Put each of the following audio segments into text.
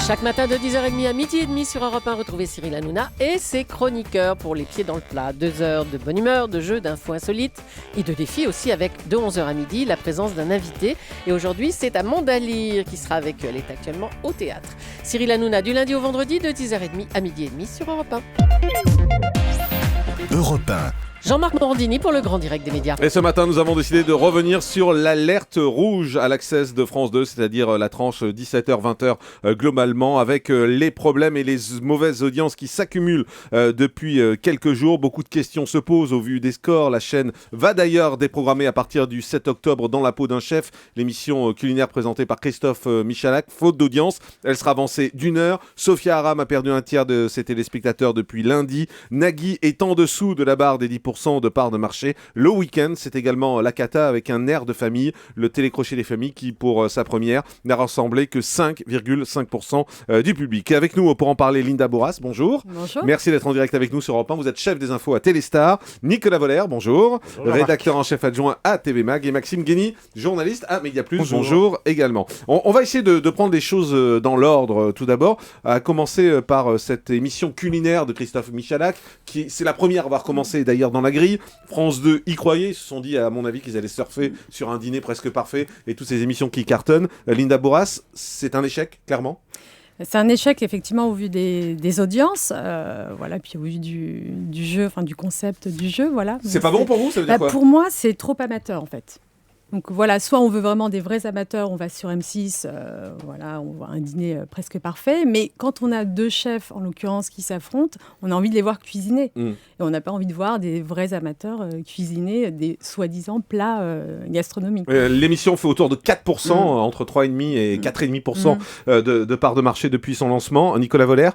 Chaque matin de 10h30 à midi et demi sur Europe 1, retrouvez Cyril Hanouna et ses chroniqueurs pour les pieds dans le plat. 2 heures de bonne humeur, de jeux, d'infos insolites et de défis aussi avec de 11h à midi la présence d'un invité. Et aujourd'hui, c'est Amanda Lear qui sera avec eux. Elle est actuellement au théâtre. Cyril Hanouna du lundi au vendredi de 10h30 à midi et demi sur Europe 1. Europe 1. Jean-Marc Morandini pour le grand direct des médias. Et ce matin, nous avons décidé de revenir sur l'alerte rouge à l'Access de France 2, c'est-à-dire la tranche 17h-20h globalement, avec les problèmes et les mauvaises audiences qui s'accumulent depuis quelques jours. Beaucoup de questions se posent au vu des scores. La chaîne va d'ailleurs déprogrammer à partir du 7 octobre Dans la peau d'un chef, l'émission culinaire présentée par Christophe Michalak. Faute d'audience, elle sera avancée d'1 heure. Sophia Aram a perdu un tiers de ses téléspectateurs depuis lundi. Nagui est en dessous de la barre des 10% de part de marché. Le week-end, c'est également la cata avec un air de famille, le télécrochet des familles qui, pour sa première, n'a rassemblé que 5,5% du public. Et avec nous, pour en parler, Linda Boras, bonjour. Bonjour. Merci d'être en direct avec nous sur Europe 1. Vous êtes chef des infos à Téléstar. Nicolas Voller, bonjour. Bonjour, rédacteur en chef adjoint à TV Mag. Et Maxime Guény, journaliste à Média Plus. Bonjour Également. On va essayer de prendre les choses dans l'ordre tout d'abord, à commencer par cette émission culinaire de Christophe Michalak, qui c'est la première à avoir commencé d'ailleurs dans la grille. France 2 y croyait, ils se sont dit à mon avis qu'ils allaient surfer sur un dîner presque parfait et toutes ces émissions qui cartonnent. Linda Boras, c'est un échec, clairement. C'est un échec effectivement au vu des audiences, voilà, puis au vu du jeu, enfin du concept du jeu, voilà. C'est pas bon pour vous, ça veut dire quoi ? Pour moi, c'est trop amateur en fait. Donc voilà, soit on veut vraiment des vrais amateurs, on va sur M6, voilà, on voit un dîner presque parfait. Mais quand on a deux chefs, en l'occurrence, qui s'affrontent, on a envie de les voir cuisiner. Et on n'a pas envie de voir des vrais amateurs cuisiner des soi-disant plats gastronomiques. L'émission fait autour de 4%, entre 3,5% et 4,5% de part de marché depuis son lancement. Nicolas Voller,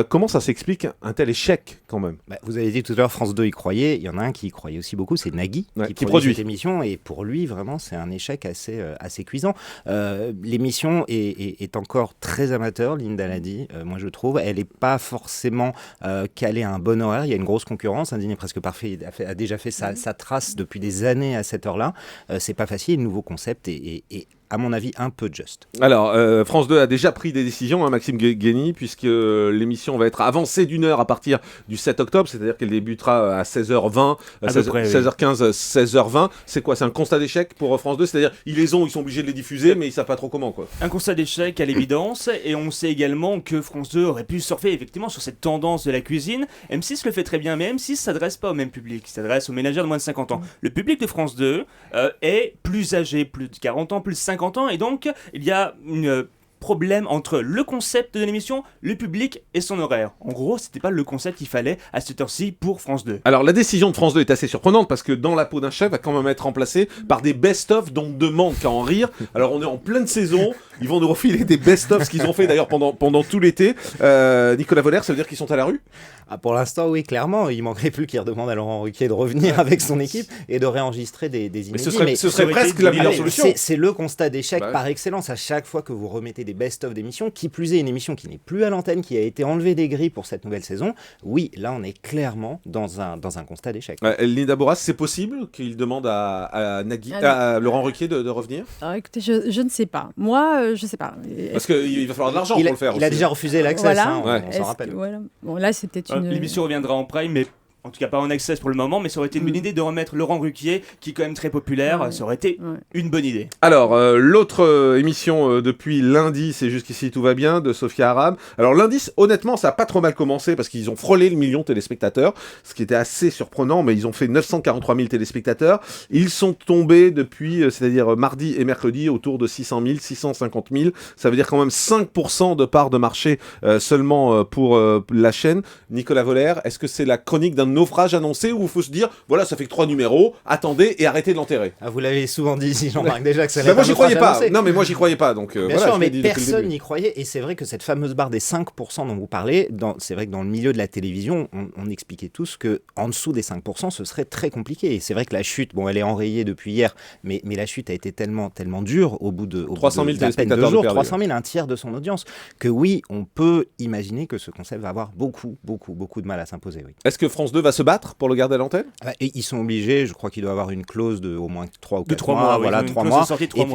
comment ça s'explique un tel échec quand même ? Vous avez dit tout à l'heure, France 2 y croyait. Il y en a un qui y croyait aussi beaucoup, c'est Nagui, qui produit cette émission. Et pour lui, vraiment, c'est un échec assez cuisant. L'émission est encore très amateur, Linda l'a dit, moi je trouve. Elle n'est pas forcément calée à un bon horaire. Il y a une grosse concurrence. Un dîner presque parfait a déjà fait sa trace depuis des années à cette heure-là. C'est pas facile. Nouveau concept et à mon avis, un peu juste. Alors, France 2 a déjà pris des décisions, Maxime Guény, puisque l'émission va être avancée d'1 heure à partir du 7 octobre, c'est-à-dire qu'elle débutera à 16h20, 16h15, 16h20. C'est quoi ? C'est un constat d'échec pour France 2 ? C'est-à-dire, ils sont obligés de les diffuser, mais ils ne savent pas trop comment, quoi. Un constat d'échec à l'évidence, et on sait également que France 2 aurait pu surfer effectivement sur cette tendance de la cuisine. M6 le fait très bien, mais M6 ne s'adresse pas au même public, il s'adresse aux ménagères de moins de 50 ans. Le public de France 2 est plus âgé, plus de 40 ans, plus de 50 ans, et donc il y a un problème entre le concept de l'émission, le public et son horaire. En gros, c'était pas le concept qu'il fallait à cette heure-ci pour France 2. Alors la décision de France 2 est assez surprenante parce que Dans la peau d'un chef va quand même être remplacé par des best-of dont on ne demande qu'à en rire. Alors on est en pleine saison, ils vont nous refiler des best-of, ce qu'ils ont fait d'ailleurs pendant tout l'été. Nicolas Voller, ça veut dire qu'ils sont à la rue ? Pour l'instant, oui, clairement. Il manquerait plus qu'il redemande à Laurent Ruquier de revenir avec son équipe et de réenregistrer des inédits. Mais ce serait presque la meilleure solution. C'est le constat d'échec par excellence à chaque fois que vous remettez des best-of d'émissions, qui plus est une émission qui n'est plus à l'antenne, qui a été enlevée des grilles pour cette nouvelle saison. Oui, là, on est clairement dans un constat d'échec. Linda Boras, c'est possible qu'il demande à Laurent Ruquier de revenir ? Alors écoutez, je ne sais pas. Moi, je ne sais pas. Parce qu'il va falloir de l'argent pour le faire aussi. Il a déjà refusé l'Access, voilà. On s'en rappelle. Voilà. Bon, là, c'est peut-être L'émission reviendra en prime, mais en tout cas pas en access pour le moment, mais ça aurait été une bonne idée de remettre Laurent Ruquier, qui est quand même très populaire, ça aurait été une bonne idée. Alors, l'autre émission depuis lundi, c'est Jusqu'ici tout va bien, de Sophia Aram. Alors lundi, honnêtement, ça n'a pas trop mal commencé, parce qu'ils ont frôlé le million de téléspectateurs, ce qui était assez surprenant, mais ils ont fait 943 000 téléspectateurs. Ils sont tombés depuis, c'est-à-dire mardi et mercredi, autour de 600 000, 650 000. Ça veut dire quand même 5% de part de marché seulement pour la chaîne. Nicolas Voller, est-ce que c'est la chronique d'un naufrage annoncé où il faut se dire, voilà, ça fait que 3 numéros, attendez et arrêtez de l'enterrer. Vous l'avez souvent dit ici, Jean-Marc, déjà que ça allait être moi, j'y croyais pas. annoncé. Non, mais moi, j'y croyais pas. Donc, Bien sûr, mais personne n'y croyait. Et c'est vrai que cette fameuse barre des 5% dont vous parlez, c'est vrai que dans le milieu de la télévision, on expliquait tous qu'en dessous des 5%, ce serait très compliqué. Et c'est vrai que la chute, elle est enrayée depuis hier, mais la chute a été tellement dure au bout de 300 000 téléspectateurs de 300 000, un tiers de son audience, que oui, on peut imaginer que ce concept va avoir beaucoup de mal à s'imposer. Oui. Est-ce que France 2 va se battre pour le garder à l'antenne ? Et ils sont obligés, je crois qu'il doit y avoir une clause de au moins 3 ou 4 mois. Voilà, 3 mois.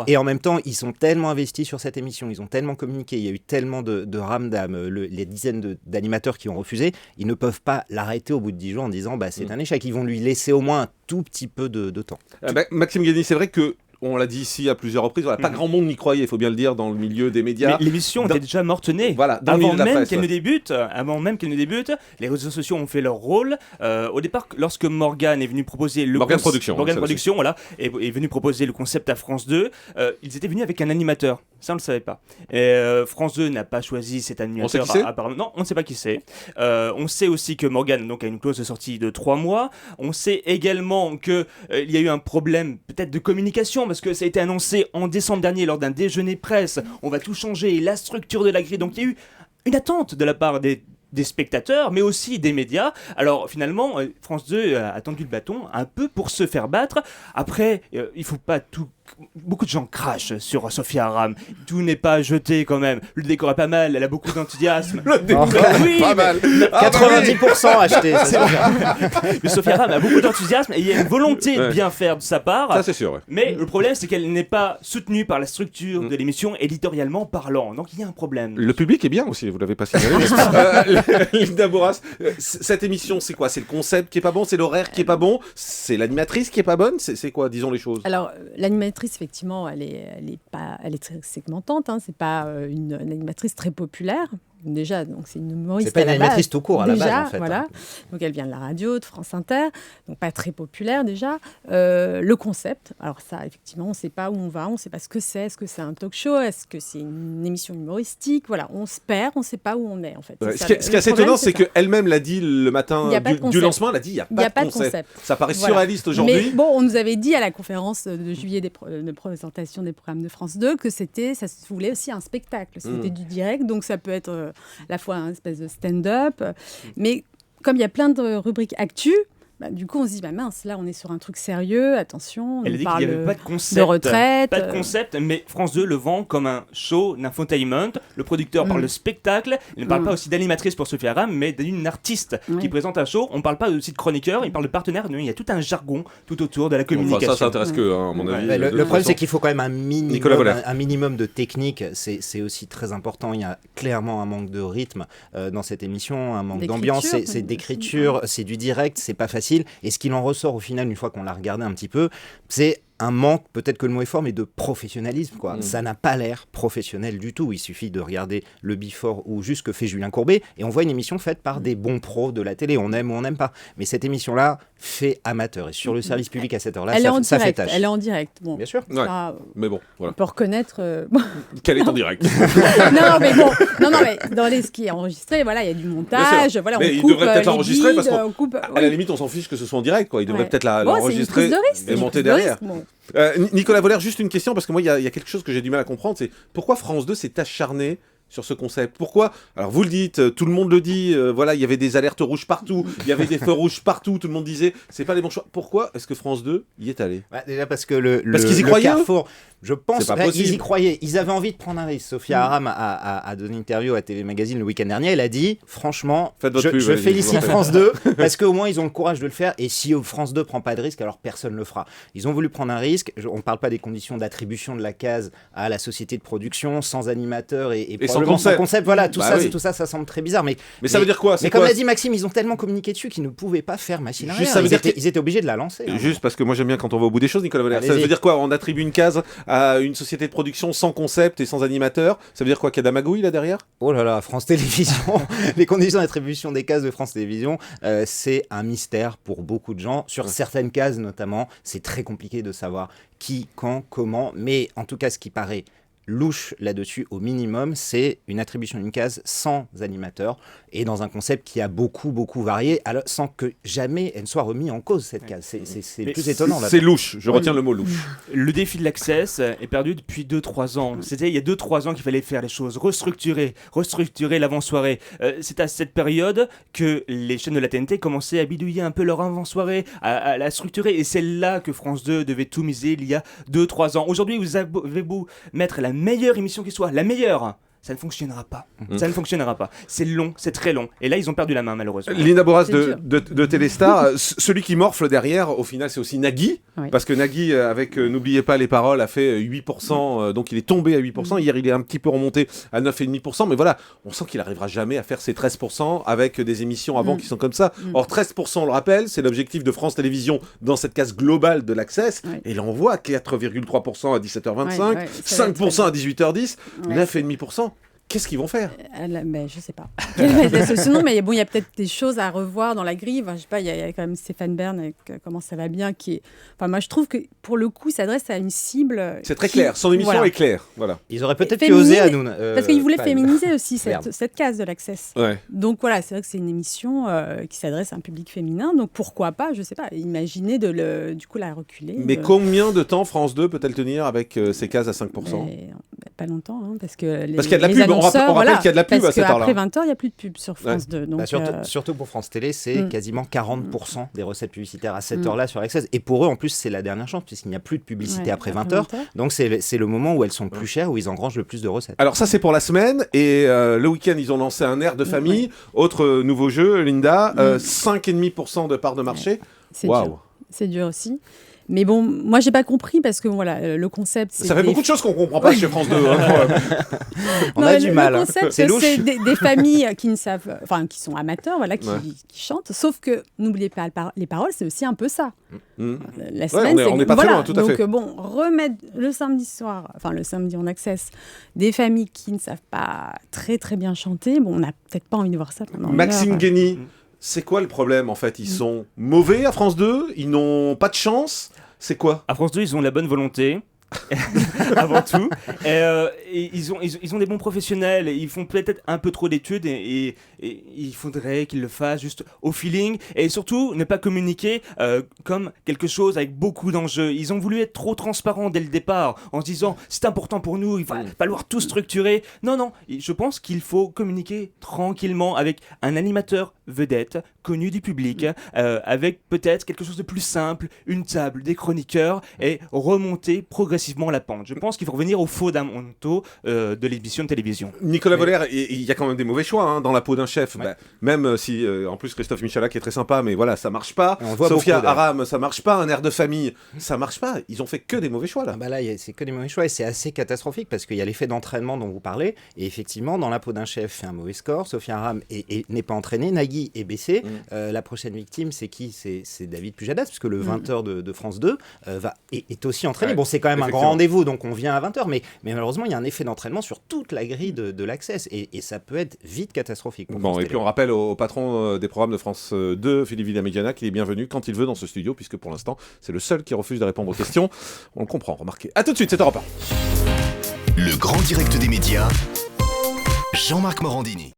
Et en même temps, ils sont tellement investis sur cette émission, ils ont tellement communiqué, il y a eu tellement de ramdam, les dizaines d'animateurs qui ont refusé, ils ne peuvent pas l'arrêter au bout de 10 jours en disant c'est un échec. Ils vont lui laisser au moins un tout petit peu de temps. Maxime Guény, c'est vrai que on l'a dit ici à plusieurs reprises, pas grand monde n'y croyait, il faut bien le dire, dans le milieu des médias. Mais l'émission était déjà morte-née. Voilà, avant même qu'elle ne débute, les réseaux sociaux ont fait leur rôle. Au départ, lorsque Morgane est venu proposer Morgane Production, voilà, est venu proposer le concept à France 2, ils étaient venus avec un animateur. Ça, on ne le savait pas. Et France 2 n'a pas choisi cet animateur. On sait qui c'est ? Apparemment, non, on ne sait pas qui c'est. On sait aussi que Morgane donc, a une clause de sortie de 3 mois. On sait également qu'il y a eu un problème peut-être de communication, parce que ça a été annoncé en décembre dernier lors d'un déjeuner presse. On va tout changer, la structure de la grille. Donc il y a eu une attente de la part des spectateurs, mais aussi des médias. Alors finalement, France 2 a tendu le bâton un peu pour se faire battre. Après, il faut pas tout... Beaucoup de gens crachent sur Sophia Aram. Tout n'est pas jeté quand même. Le décor est pas mal, elle a beaucoup d'enthousiasme. Le décor est pas mal. 90% acheté. Mais Sophia Aram a beaucoup d'enthousiasme et il y a une volonté de bien faire de sa part. Ça c'est sûr. Ouais. Mais le problème c'est qu'elle n'est pas soutenue par la structure de l'émission éditorialement parlant. Donc il y a un problème. Le public est bien aussi, vous l'avez pas signalé. Linda Bourras, cette émission c'est quoi ? C'est le concept qui est pas bon, c'est l'horaire qui est pas bon, c'est l'animatrice qui est pas bonne, c'est quoi ? Disons les choses. Alors l'animatrice effectivement elle est très segmentante, hein. C'est pas une animatrice très populaire. Déjà, donc c'est une humoriste. C'est pas une animatrice tout court à la base, en fait. Voilà. Donc elle vient de la radio, de France Inter, donc pas très populaire déjà. Le concept, alors ça, effectivement, on ne sait pas où on va, on ne sait pas ce que c'est. Est-ce que c'est un talk show ? Est-ce que c'est une émission humoristique ? Voilà, on se perd, on ne sait pas où on est en fait. Ouais, ce qui est assez étonnant, c'est qu'elle-même l'a dit le matin du lancement, elle a dit il n'y a pas de concept. Ça paraît surréaliste aujourd'hui. Mais bon, on nous avait dit à la conférence de juillet de présentation des programmes de France 2 que ça se voulait aussi un spectacle. C'était du direct, donc ça peut être à la fois un espèce de stand-up. Mais comme il y a plein de rubriques actu, du coup, on se dit, mince, là, on est sur un truc sérieux, attention, Elle a dit qu'il n'y avait pas de concept, de retraite. Pas de concept, mais France 2 le vend comme un show d'infotainment. Le producteur parle de spectacle. Il ne parle pas aussi d'animatrice pour Sophia Aram, mais d'une artiste qui présente un show. On ne parle pas aussi de chroniqueur, il parle de partenaire. Il y a tout un jargon tout autour de la communication. Ça intéresse que, à mon avis. Le problème, c'est qu'il faut quand même un minimum de technique. C'est aussi très important. Il y a clairement un manque de rythme dans cette émission, un manque d'ambiance. C'est d'écriture, c'est du direct, c'est pas facile. Et ce qu'il en ressort au final, une fois qu'on l'a regardé un petit peu, c'est un manque, peut-être que le mot est fort, mais de professionnalisme, quoi. Ça n'a pas l'air professionnel du tout. Il suffit de regarder le Before ou juste que fait Julien Courbet et on voit une émission faite par des bons pros de la télé. On aime ou on n'aime pas. Mais cette émission-là fait amateur. Et sur le service public à cette heure-là, ça fait tâche. Elle est en direct. Bon, bien sûr. Ça, mais bon, voilà. On peut reconnaître... Qu'elle est en direct. non, mais dans ce qui est enregistré, voilà, il y a du montage. Voilà, mais il devrait peut-être l'enregistrer parce qu'à la limite, on s'en fiche que ce soit en direct, quoi. Il devrait peut-être l'enregistrer et monter derrière. Nicolas Voller, juste une question, parce que moi, il y a quelque chose que j'ai du mal à comprendre, c'est pourquoi France 2 s'est acharné sur ce concept. Pourquoi ? Alors vous le dites, tout le monde le dit, voilà, il y avait des alertes rouges partout, il y avait des feux rouges partout, tout le monde disait, c'est pas les bons choix. Pourquoi est-ce que France 2 y est allé ? Déjà parce que parce qu'ils y croyaient, Carrefour, je pense qu'ils y croyaient, ils avaient envie de prendre un risque. Sophia Aram a donné une interview à TV Magazine le week-end dernier, elle a dit, franchement, je félicite France 2, parce qu'au moins ils ont le courage de le faire, et si France 2 prend pas de risque, alors personne le fera. Ils ont voulu prendre un risque, on ne parle pas des conditions d'attribution de la case à la société de production, sans animateur et sans concept. Voilà, tout ça semble très bizarre. Mais ça veut dire quoi ? Mais comme l'a dit Maxime, ils ont tellement communiqué dessus qu'ils ne pouvaient pas faire machine arrière. Ils étaient obligés de la lancer. Juste parce que moi j'aime bien quand on va au bout des choses, Nicolas Voller. Ça veut dire quoi ? On attribue une case à une société de production sans concept et sans animateur. Ça veut dire quoi ? Qu'il y a d'amagouille là derrière ? Oh là là, France Télévisions. Les conditions d'attribution des cases de France Télévisions, c'est un mystère pour beaucoup de gens. Sur certaines cases notamment, c'est très compliqué de savoir qui, quand, comment. Mais en tout cas, ce qui paraît louche là-dessus au minimum, c'est une attribution d'une case sans animateur et dans un concept qui a beaucoup varié, alors, sans que jamais elle ne soit remise en cause cette case. C'est le plus étonnant. C'est louche, je retiens le mot louche. Le défi de l'Access est perdu depuis 2-3 ans. C'était il y a 2-3 ans qu'il fallait faire les choses, restructurer l'avant-soirée. C'est à cette période que les chaînes de la TNT commençaient à bidouiller un peu leur avant-soirée, à la structurer, et c'est là que France 2 devait tout miser il y a 2-3 ans. Aujourd'hui, vous avez beau mettre la meilleure émission qui soit, la meilleure, ça ne fonctionnera pas. Ça ne fonctionnera pas. C'est long, c'est très long. Et là, ils ont perdu la main, malheureusement. Linda Boras de Téléstar, celui qui morfle derrière, au final, c'est aussi Nagui. Oui. Parce que Nagui, avec N'oubliez pas les paroles, a fait 8%. Donc il est tombé à 8%. Hier, il est un petit peu remonté à 9,5%. Mais voilà, on sent qu'il n'arrivera jamais à faire ses 13% avec des émissions avant qui sont comme ça. Or, 13%, on le rappelle, c'est l'objectif de France Télévisions dans cette case globale de l'Access. Et là, on voit 4,3% à 17h25, 5% à 18h10, 9,5%. Qu'est-ce qu'ils vont faire ? Je sais pas. Sinon, mais bon, il y a peut-être des choses à revoir dans la grille. Enfin, je sais pas, il y a quand même Stéphane Bern avec Comment ça va bien, qui est. Enfin, moi, je trouve que pour le coup, ça s'adresse à une cible. C'est très clair. Son émission est claire. Voilà. Ils auraient peut-être pu oser à nous. Parce qu'ils voulaient féminiser aussi cette case de l'Access. Ouais. Donc voilà, c'est vrai que c'est une émission qui s'adresse à un public féminin. Donc pourquoi pas, je sais pas, imaginer du coup la reculer. Mais combien de temps France 2 peut-elle tenir avec ces cases à 5% ? Pas longtemps, hein, parce qu'il y a de la pub. On rappelle qu'il y a de la pub à cette heure-là. Après 20h, il n'y a plus de pub sur France 2. Donc, surtout pour France Télé, c'est quasiment 40% des recettes publicitaires à cette heure-là sur Access. Et pour eux, en plus, c'est la dernière chance, puisqu'il n'y a plus de publicité après 20h. Donc c'est le moment où elles sont plus chères, où ils engrangent le plus de recettes. Alors ça, c'est pour la semaine. Et le week-end, ils ont lancé un air de famille. Autre nouveau jeu, Linda, 5,5% de part de marché. Waouh. C'est dur aussi. Mais bon, moi, j'ai pas compris parce que voilà, le concept. Ça fait beaucoup de choses qu'on comprend pas chez France 2. On a du mal. Le concept, c'est des familles qui ne savent, enfin, qui sont amateurs, voilà, qui chantent. Sauf que n'oubliez pas les paroles, c'est aussi un peu ça. La semaine, on n'est pas très loin, tout à fait. Donc bon, remettre le samedi soir, enfin le samedi en Access, des familles qui ne savent pas très très bien chanter. Bon, on n'a peut-être pas envie de voir ça pendant Maxime Guény. C'est quoi le problème en fait ? Ils sont mauvais à France 2 ? Ils n'ont pas de chance ? C'est quoi ? À France 2, ils ont la bonne volonté. Avant tout, et ils ont des bons professionnels, et ils font peut-être un peu trop d'études et il faudrait qu'ils le fassent juste au feeling et surtout ne pas communiquer comme quelque chose avec beaucoup d'enjeux. Ils ont voulu être trop transparents dès le départ en se disant c'est important pour nous, il va falloir tout structurer. Non, je pense qu'il faut communiquer tranquillement avec un animateur vedette connu du public, avec peut-être quelque chose de plus simple, une table, des chroniqueurs et remonter progressivement la pente. Je pense qu'il faut revenir aux fondamentaux de l'émission de télévision. Nicolas Voller, il y a quand même des mauvais choix dans la peau d'un chef. Ouais. Même si, en plus, Christophe Michalak est très sympa, mais voilà, ça marche pas. Sophia Aram, ça marche pas. Un air de famille, ça marche pas. Ils ont fait que des mauvais choix là. Là, c'est que des mauvais choix et c'est assez catastrophique parce qu'il y a l'effet d'entraînement dont vous parlez. Et effectivement, dans la peau d'un chef, fait un mauvais score. Sophia Aram n'est pas entraînée. Nagui est baissé. La prochaine victime, c'est qui ? C'est David Pujadas, puisque le 20h de France 2 est aussi entraîné. Bon, c'est quand même un grand rendez-vous, donc on vient à 20h, mais malheureusement, il y a un effet d'entraînement sur toute la grille de l'Access, et ça peut être vite catastrophique. Bon, et puis on rappelle au patron des programmes de France 2, Philippe Villamediana, qu'il est bienvenu quand il veut dans ce studio, puisque pour l'instant, c'est le seul qui refuse de répondre aux questions. On le comprend, remarquez. A tout de suite, c'est Europe 1. Le grand direct des médias, Jean-Marc Morandini.